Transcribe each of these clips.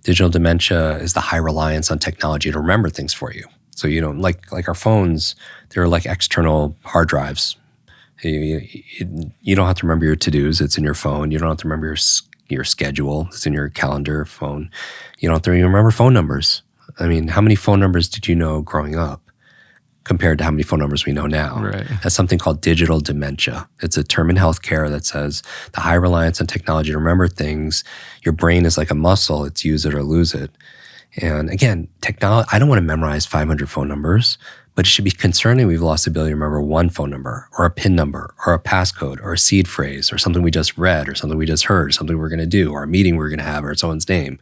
Digital dementia is the high reliance on technology to remember things for you. So, like our phones, they're like external hard drives. You don't have to remember your to-dos. It's in your phone. You don't have to remember your schedule. It's in your calendar phone. You don't have to even remember phone numbers. I mean, how many phone numbers did you know growing up compared to how many phone numbers we know now? Right. That's something called digital dementia. It's a term in healthcare that says the high reliance on technology to remember things. Your brain is like a muscle. It's use it or lose it. And again, technology, I don't want to memorize 500 phone numbers, but it should be concerning we've lost the ability to remember one phone number or a PIN number or a passcode or a seed phrase or something we just read or something we just heard or something we're going to do or a meeting we're going to have or someone's name,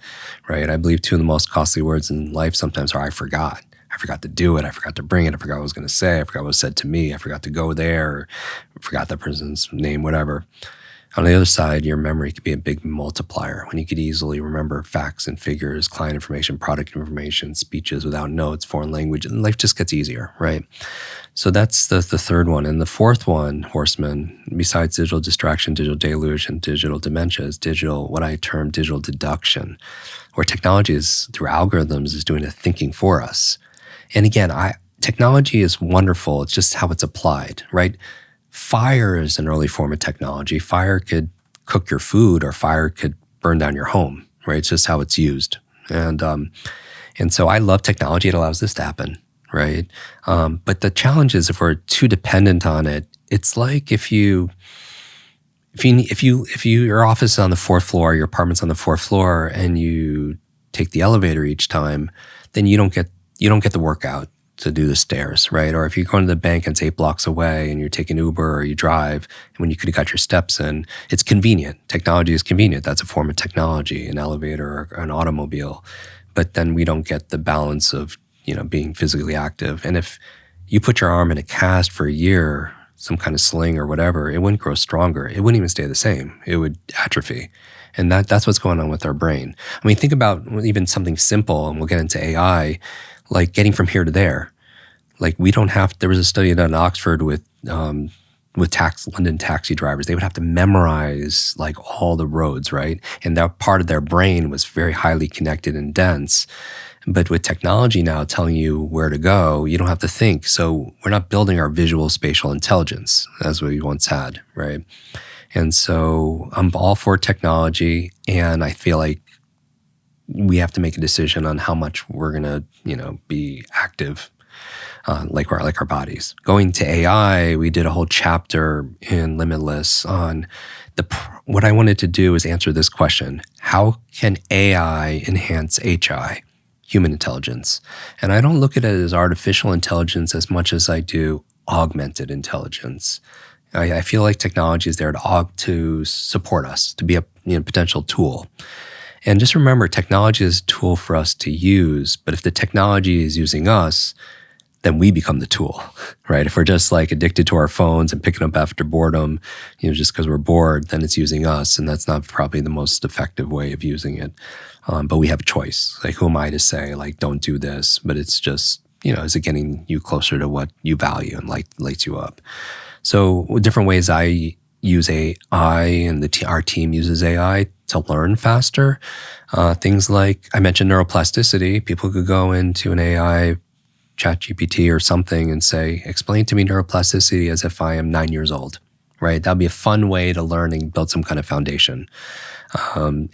right? I believe two of the most costly words in life sometimes are I forgot. I forgot to do it. I forgot to bring it. I forgot what I was going to say. I forgot what was said to me. I forgot to go there. Or I forgot that person's name, whatever. On the other side, your memory could be a big multiplier when you could easily remember facts and figures, client information, product information, speeches without notes, foreign language, and life just gets easier, right? So that's the third one. And the fourth one, Horseman, besides digital distraction, digital deluge, and digital dementia, is what I term digital deduction, where technology is, through algorithms, is doing the thinking for us. And again, technology is wonderful. It's just how it's applied, right? Fire is an early form of technology. Fire could cook your food, or fire could burn down your home, right? It's just how it's used. And so I love technology. It allows this to happen, right? But the challenge is if we're too dependent on it, it's like if your office is on the fourth floor, your apartment's on the fourth floor, and you take the elevator each time, then you don't get the workout to do the stairs, right? Or if you're going to the bank and it's 8 blocks away and you're taking Uber or you drive, and when you could have got your steps in, it's convenient. Technology is convenient. That's a form of technology, an elevator or an automobile. But then we don't get the balance of, being physically active. And if you put your arm in a cast for a year, some kind of sling or whatever, it wouldn't grow stronger. It wouldn't even stay the same. It would atrophy. And that's what's going on with our brain. I mean, think about even something simple, and we'll get into AI, like getting from here to there. Like there was a study done in Oxford with London taxi drivers. They would have to memorize like all the roads, right? And that part of their brain was very highly connected and dense. But with technology now telling you where to go, you don't have to think. So we're not building our visual spatial intelligence as we once had, right? And so I'm all for technology, and I feel like we have to make a decision on how much we're gonna, be active, like our bodies. Going to AI, we did a whole chapter in Limitless on what I wanted to do is answer this question: how can AI enhance HI, human intelligence? And I don't look at it as artificial intelligence as much as I do augmented intelligence. I feel like technology is there to support us, to be a potential tool. And just remember, technology is a tool for us to use, but if the technology is using us, then we become the tool, right? If we're just like addicted to our phones and picking up after boredom, just because we're bored, then it's using us, and that's not probably the most effective way of using it. But we have a choice. Like, who am I to say, like, don't do this? But it's just, is it getting you closer to what you value and lights you up? So different ways I use AI, and our team uses AI to learn faster. Things like, I mentioned neuroplasticity. People could go into an AI, ChatGPT or something, and say, explain to me neuroplasticity as if I am 9 years old, right? That'd be a fun way to learn and build some kind of foundation.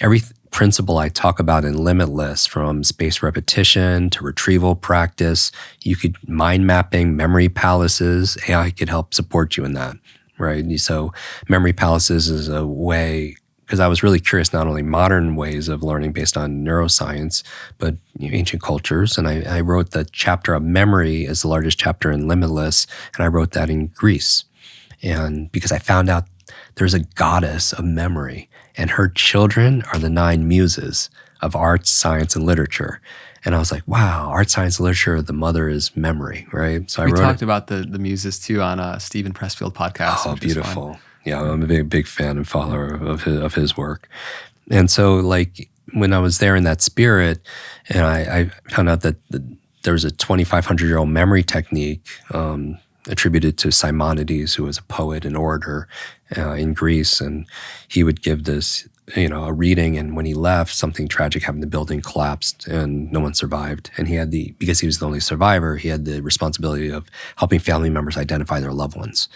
Every principle I talk about in Limitless, from spaced repetition to retrieval practice, you could mind mapping, memory palaces, AI could help support you in that, right? So memory palaces is a way, because I was really curious, not only modern ways of learning based on neuroscience, but ancient cultures. And I wrote the chapter of memory as the largest chapter in Limitless, and I wrote that in Greece. And because I found out there's a goddess of memory, and her children are the 9 muses of arts, science, and literature. And I was like, wow, art, science, literature, the mother is memory, right? So we talked about the muses too on Stephen Pressfield podcast. Oh, beautiful. Yeah, I'm a big fan and follower of his work. And so like when I was there in that spirit, and I found out that there was a 2,500-year-old memory technique attributed to Simonides, who was a poet and orator in Greece. And he would give this a reading, and when he left, something tragic happened. The building collapsed and no one survived. And because he was the only survivor, he had the responsibility of helping family members identify their loved ones.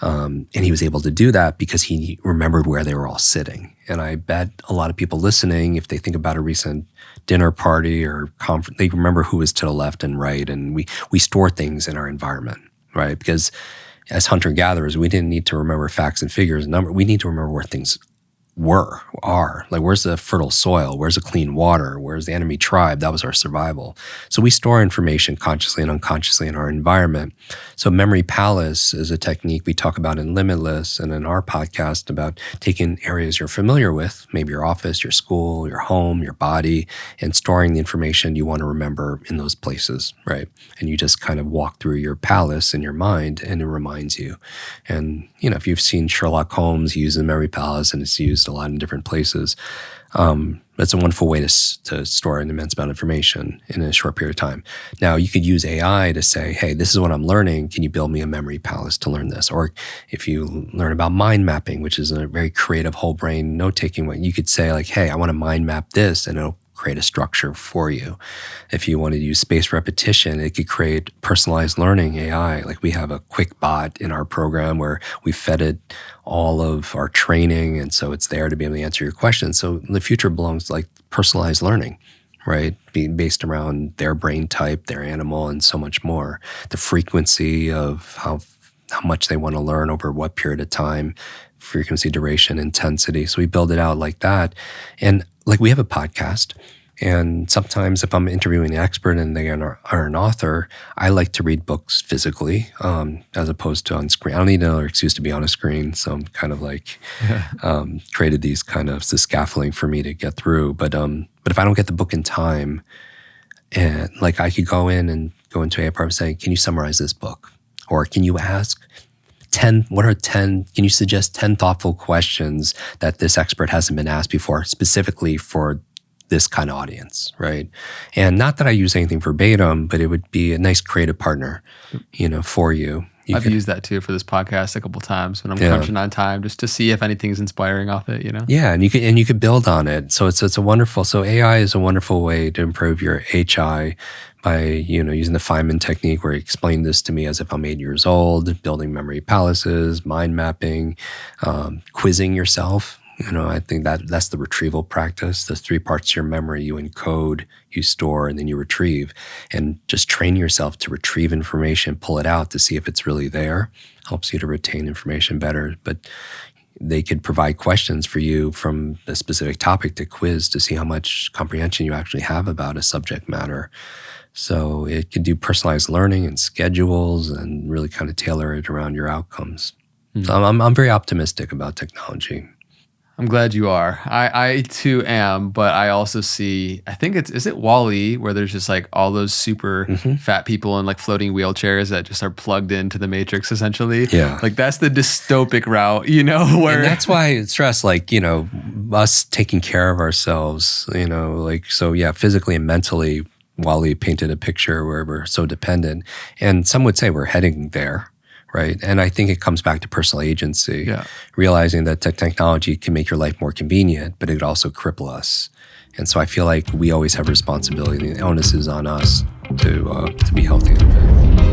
And he was able to do that because he remembered where they were all sitting. And I bet a lot of people listening, if they think about a recent dinner party or conference, they remember who was to the left and right. And we store things in our environment, right? Because as hunter-gatherers, we didn't need to remember facts and figures and numbers. We need to remember where things are. Like, where's the fertile soil? Where's the clean water? Where's the enemy tribe? That was our survival. So we store information consciously and unconsciously in our environment. So memory palace is a technique we talk about in Limitless and in our podcast about taking areas you're familiar with, maybe your office, your school, your home, your body, and storing the information you want to remember in those places, right? And you just kind of walk through your palace in your mind and it reminds you. And, if you've seen Sherlock Holmes use the memory palace, and it's used a lot in different places, it's a wonderful way to store an immense amount of information in a short period of time. Now, you could use AI to say, hey, this is what I'm learning. Can you build me a memory palace to learn this? Or if you learn about mind mapping, which is a very creative whole brain note-taking way, you could say, like, hey, I want to mind map this, and it'll create a structure for you. If you want to use spaced repetition, it could create personalized learning AI. Like, we have a Kwik bot in our program where we fed it all of our training, and so it's there to be able to answer your questions. So the future belongs to, like, personalized learning, right? Being based around their brain type, their animal, and so much more. The frequency of how much they want to learn over what period of time, frequency, duration, intensity. So we build it out like that. And like, we have a podcast, and sometimes if I'm interviewing an expert and they are an author, I like to read books physically as opposed to on screen. I don't need another excuse to be on a screen, so I'm kind of like created these kind of the scaffolding for me to get through. But if I don't get the book in time, and like, I could go into a apartment and say, can you summarize this book? Or can you ask 10, can you suggest 10 thoughtful questions that this expert hasn't been asked before, specifically for this kind of audience, right? And not that I use anything verbatim, but it would be a nice creative partner, for you. I've used that too for this podcast a couple times when I'm crunching on time, just to see if anything's inspiring off it, Yeah, and you could build on it. So it's a wonderful. So AI is a wonderful way to improve your HI by using the Feynman technique, where he explained this to me as if I'm 8 years old, building memory palaces, mind mapping, quizzing yourself. I think that's the retrieval practice. There's 3 parts to your memory: you encode, you store, and then you retrieve. And just train yourself to retrieve information, pull it out to see if it's really there. Helps you to retain information better. But they could provide questions for you from a specific topic to quiz to see how much comprehension you actually have about a subject matter. So it can do personalized learning and schedules and really kind of tailor it around your outcomes. So I'm very optimistic about technology. I'm glad you are. I too am, but I also see, I think is it WALL-E, where there's just like all those super fat people in like floating wheelchairs that just are plugged into the matrix, essentially. Yeah. Like, that's the dystopic route, where. And that's why it's stress, like, us taking care of ourselves, physically and mentally. WALL-E painted a picture where we're so dependent. And some would say we're heading there. Right. And I think it comes back to personal agency, realizing that technology can make your life more convenient, but it could also cripple us. And so I feel like we always have responsibility. The onus is on us to be healthy and fit.